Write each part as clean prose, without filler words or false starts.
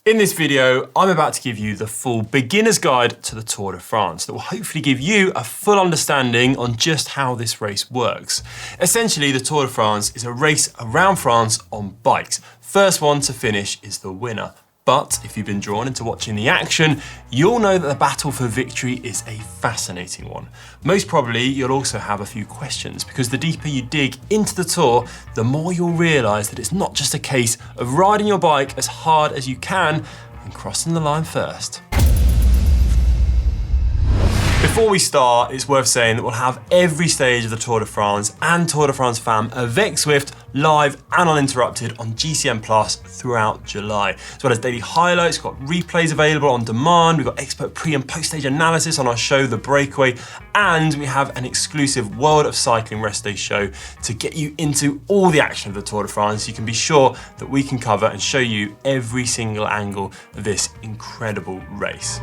In this video, I'm about to give you the full beginner's guide to the Tour de France that will hopefully give you a full understanding on just how this race works. Essentially, the Tour de France is a race around France on bikes. First one to finish is the winner. But if you've been drawn into watching the action, you'll know that the battle for victory is a fascinating one. Most probably, you'll also have a few questions, because the deeper you dig into the Tour, the more you'll realise that it's not just a case of riding your bike as hard as you can and crossing the line first. Before we start, it's worth saying that we'll have every stage of the Tour de France and Tour de France Femme avec Zwift live and uninterrupted on GCN Plus throughout July. As well as daily highlights, we've got replays available on demand, we've got expert pre and post stage analysis on our show, The Breakaway, and we have an exclusive World of Cycling Rest Day show to get you into all the action of the Tour de France. You can be sure that we can cover and show you every single angle of this incredible race.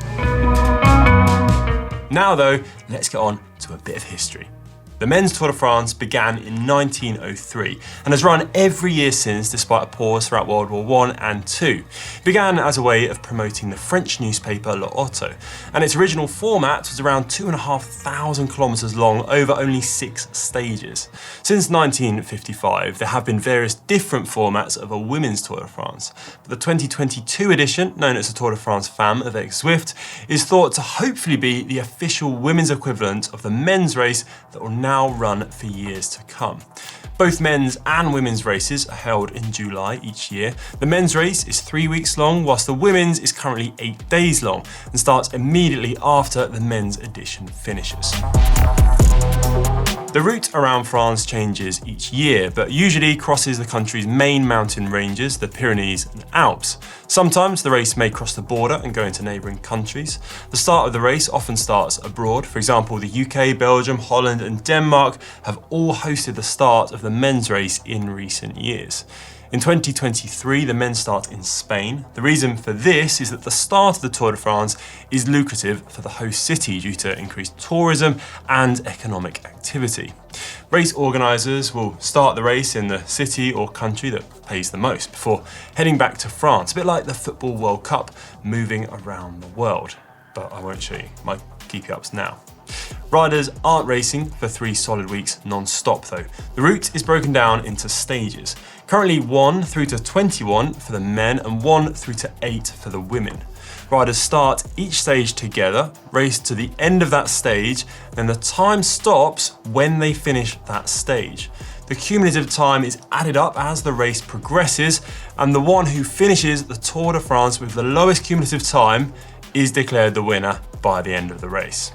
Now though, let's get on to a bit of history. The men's Tour de France began in 1903 and has run every year since, despite a pause throughout World War I and II. It began as a way of promoting the French newspaper L'Auto, and its original format was around 2,500 kilometers long over only 6 stages. Since 1955, there have been various different formats of a women's Tour de France, but the 2022 edition, known as the Tour de France Femme avec Zwift, is thought to hopefully be the official women's equivalent of the men's race that will now run for years to come. Both men's and women's races are held in July each year. The men's race is 3 weeks long, whilst the women's is currently 8 days long and starts immediately after the men's edition finishes. The route around France changes each year, but usually crosses the country's main mountain ranges, the Pyrenees and Alps. Sometimes the race may cross the border and go into neighbouring countries. The start of the race often starts abroad. For example, the UK, Belgium, Holland and Denmark have all hosted the start of the men's race in recent years. In 2023, the men start in Spain. The reason for this is that the start of the Tour de France is lucrative for the host city due to increased tourism and economic activity. Race organisers will start the race in the city or country that pays the most before heading back to France, a bit like the Football World Cup moving around the world. But I won't show you my keepy ups now. Riders aren't racing for 3 solid weeks non-stop though. The route is broken down into stages. Currently 1 through to 21 for the men and 1 through to 8 for the women. Riders start each stage together, race to the end of that stage, then the time stops when they finish that stage. The cumulative time is added up as the race progresses, and the one who finishes the Tour de France with the lowest cumulative time is declared the winner by the end of the race.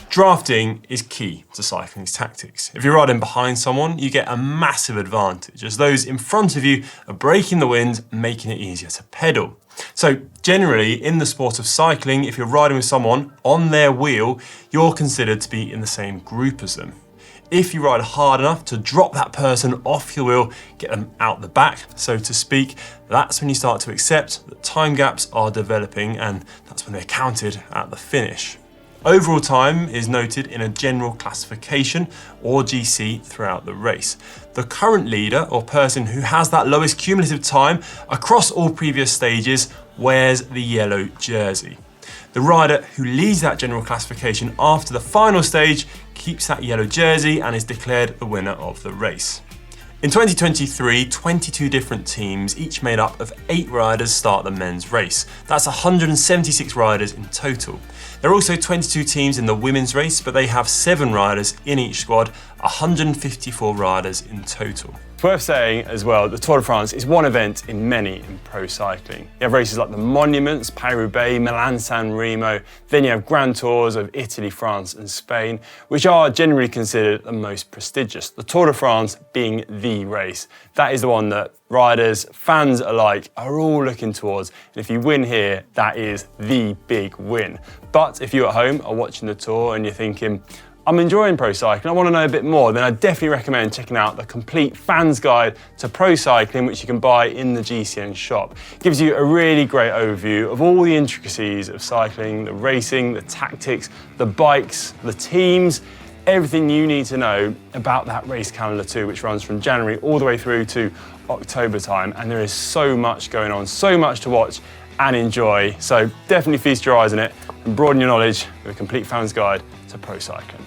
Drafting is key to cycling's tactics. If you're riding behind someone, you get a massive advantage, as those in front of you are breaking the wind, making it easier to pedal. So generally, in the sport of cycling, if you're riding with someone on their wheel, you're considered to be in the same group as them. If you ride hard enough to drop that person off your wheel, get them out the back, so to speak, that's when you start to accept that time gaps are developing, and that's when they're counted at the finish. Overall time is noted in a general classification, or GC, throughout the race. The current leader, or person who has that lowest cumulative time across all previous stages, wears the yellow jersey. The rider who leads that general classification after the final stage keeps that yellow jersey and is declared the winner of the race. In 2023, 22 different teams, each made up of 8 riders, start the men's race. That's 176 riders in total. There are also 22 teams in the women's race, but they have 7 riders in each squad, 154 riders in total. It's worth saying as well, the Tour de France is one event in many in pro cycling. You have races like the Monuments, Paris-Roubaix, Milan-San Remo, then you have Grand Tours of Italy, France and Spain, which are generally considered the most prestigious. The Tour de France being the race. That is the one that riders, fans alike are all looking towards. And if you win here, that is the big win. But if you at home are watching the Tour and you're thinking, I'm enjoying pro cycling, I want to know a bit more, then I definitely recommend checking out the complete fan's guide to pro cycling, which you can buy in the GCN shop. It gives you a really great overview of all the intricacies of cycling, the racing, the tactics, the bikes, the teams, everything you need to know about that race calendar too, which runs from January all the way through to October time, and there is so much going on, so much to watch and enjoy. So definitely feast your eyes on it and broaden your knowledge with a complete fan's guide to pro cycling.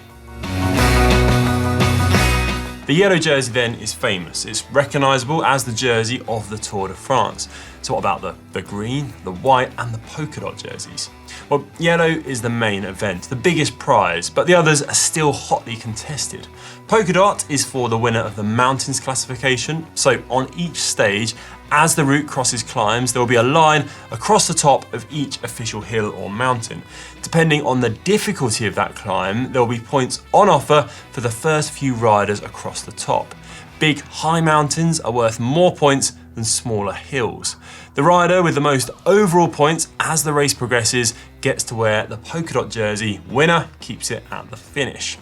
The yellow jersey then is famous. It's recognisable as the jersey of the Tour de France. So what about the green, the white and the polka dot jerseys? Well, yellow is the main event, the biggest prize, but the others are still hotly contested. Polka dot is for the winner of the mountains classification. So on each stage, as the route crosses climbs, there will be a line across the top of each official hill or mountain. Depending on the difficulty of that climb, there will be points on offer for the first few riders across the top. Big, high mountains are worth more points than smaller hills. The rider with the most overall points as the race progresses gets to wear the polka dot jersey. Winner keeps it at the finish.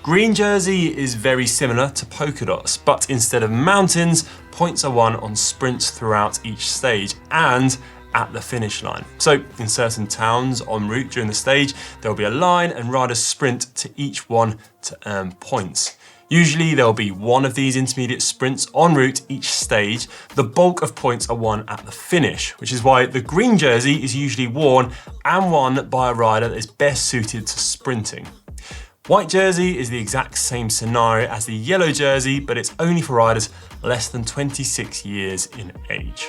Green jersey is very similar to polka dots, but instead of mountains, points are won on sprints throughout each stage and at the finish line. So in certain towns en route during the stage, there will be a line and riders sprint to each one to earn points. Usually there will be one of these intermediate sprints en route each stage. The bulk of points are won at the finish, which is why the green jersey is usually worn and won by a rider that is best suited to sprinting. White jersey is the exact same scenario as the yellow jersey, but it's only for riders less than 26 years in age.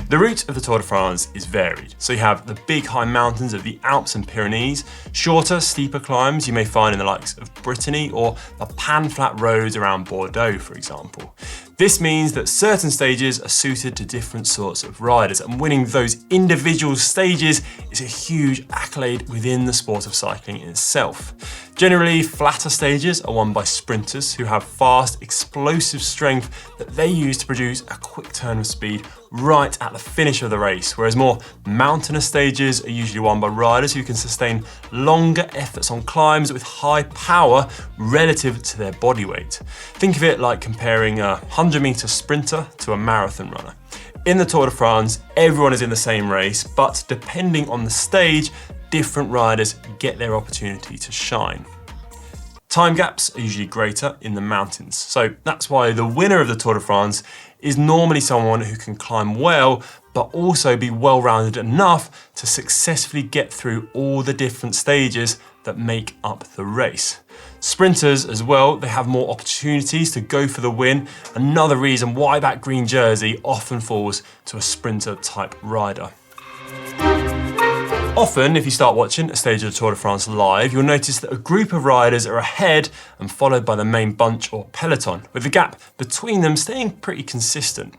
The route of the Tour de France is varied. So you have the big high mountains of the Alps and Pyrenees, shorter, steeper climbs you may find in the likes of Brittany, or the pan-flat roads around Bordeaux, for example. This means that certain stages are suited to different sorts of riders, and winning those individual stages is a huge accolade within the sport of cycling in itself. Generally, flatter stages are won by sprinters who have fast, explosive strength that they use to produce a quick turn of speed right at the finish of the race, whereas more mountainous stages are usually won by riders who can sustain longer efforts on climbs with high power relative to their body weight. Think of it like comparing a 100-meter sprinter to a marathon runner. In the Tour de France, everyone is in the same race, but depending on the stage, different riders get their opportunity to shine. Time gaps are usually greater in the mountains, so that's why the winner of the Tour de France is normally someone who can climb well, but also be well-rounded enough to successfully get through all the different stages that make up the race. Sprinters as well, they have more opportunities to go for the win, another reason why that green jersey often falls to a sprinter type rider. Often, if you start watching a stage of the Tour de France live, you'll notice that a group of riders are ahead and followed by the main bunch or peloton, with the gap between them staying pretty consistent.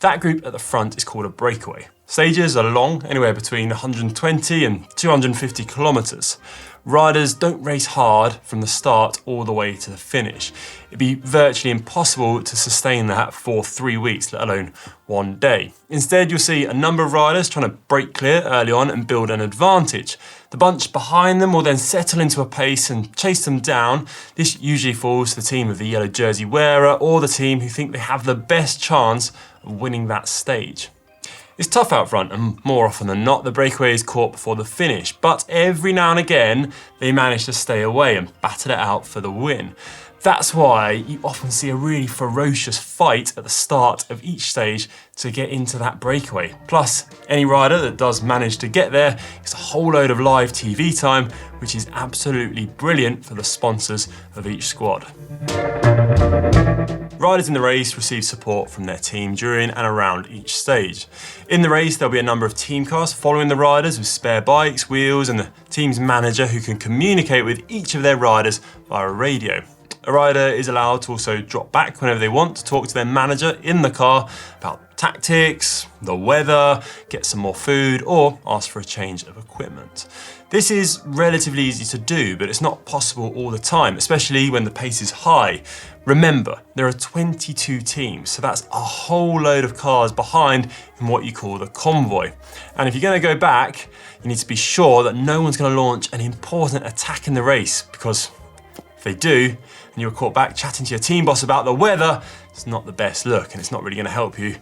That group at the front is called a breakaway. Stages are long, anywhere between 120 and 250 kilometers. Riders don't race hard from the start all the way to the finish. It'd be virtually impossible to sustain that for 3 weeks, let alone one day. Instead, you'll see a number of riders trying to break clear early on and build an advantage. The bunch behind them will then settle into a pace and chase them down. This usually falls to the team of the yellow jersey wearer or the team who think they have the best chance of winning that stage. It's tough out front, and more often than not, the breakaway is caught before the finish, but every now and again, they manage to stay away and battle it out for the win. That's why you often see a really ferocious fight at the start of each stage to get into that breakaway. Plus, any rider that does manage to get there gets a whole load of live TV time, which is absolutely brilliant for the sponsors of each squad. Riders in the race receive support from their team during and around each stage. In the race, there'll be a number of team cars following the riders with spare bikes, wheels, and the team's manager who can communicate with each of their riders via a radio. A rider is allowed to also drop back whenever they want to talk to their manager in the car about tactics, the weather, get some more food, or ask for a change of equipment. This is relatively easy to do, but it's not possible all the time, especially when the pace is high. Remember, there are 22 teams, so that's a whole load of cars behind in what you call the convoy. And if you're going to go back, you need to be sure that no one's going to launch an important attack in the race, because if they do, and you're caught back chatting to your team boss about the weather, it's not the best look, and it's not really going to help you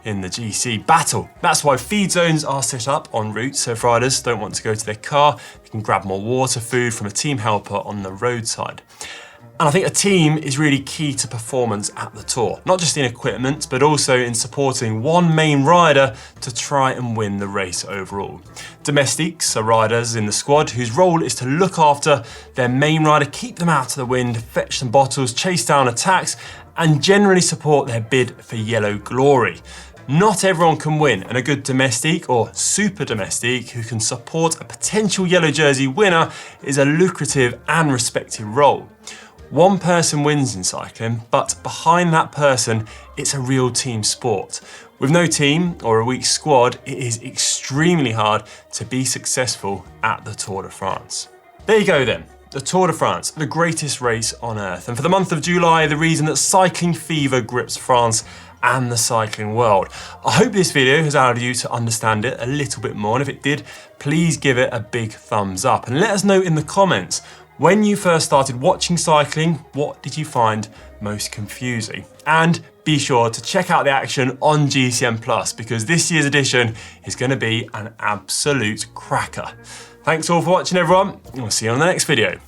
in the GC battle. That's why feed zones are set up en route, so if riders don't want to go to their car, they can grab more water, food from a team helper on the roadside. And I think a team is really key to performance at the Tour, not just in equipment, but also in supporting one main rider to try and win the race overall. Domestiques are riders in the squad whose role is to look after their main rider, keep them out of the wind, fetch some bottles, chase down attacks, and generally support their bid for yellow glory. Not everyone can win, and a good domestique or super domestique who can support a potential yellow jersey winner is a lucrative and respected role. One person wins in cycling, but behind that person, it's a real team sport. With no team or a weak squad, it is extremely hard to be successful at the Tour de France. There you go then. The Tour de France, the greatest race on earth. And for the month of July, the reason that cycling fever grips France and the cycling world. I hope this video has allowed you to understand it a little bit more, and if it did, please give it a big thumbs up and let us know in the comments, when you first started watching cycling, what did you find most confusing? And be sure to check out the action on GCN Plus, because this year's edition is going to be an absolute cracker. Thanks all for watching, everyone, and we'll see you on the next video.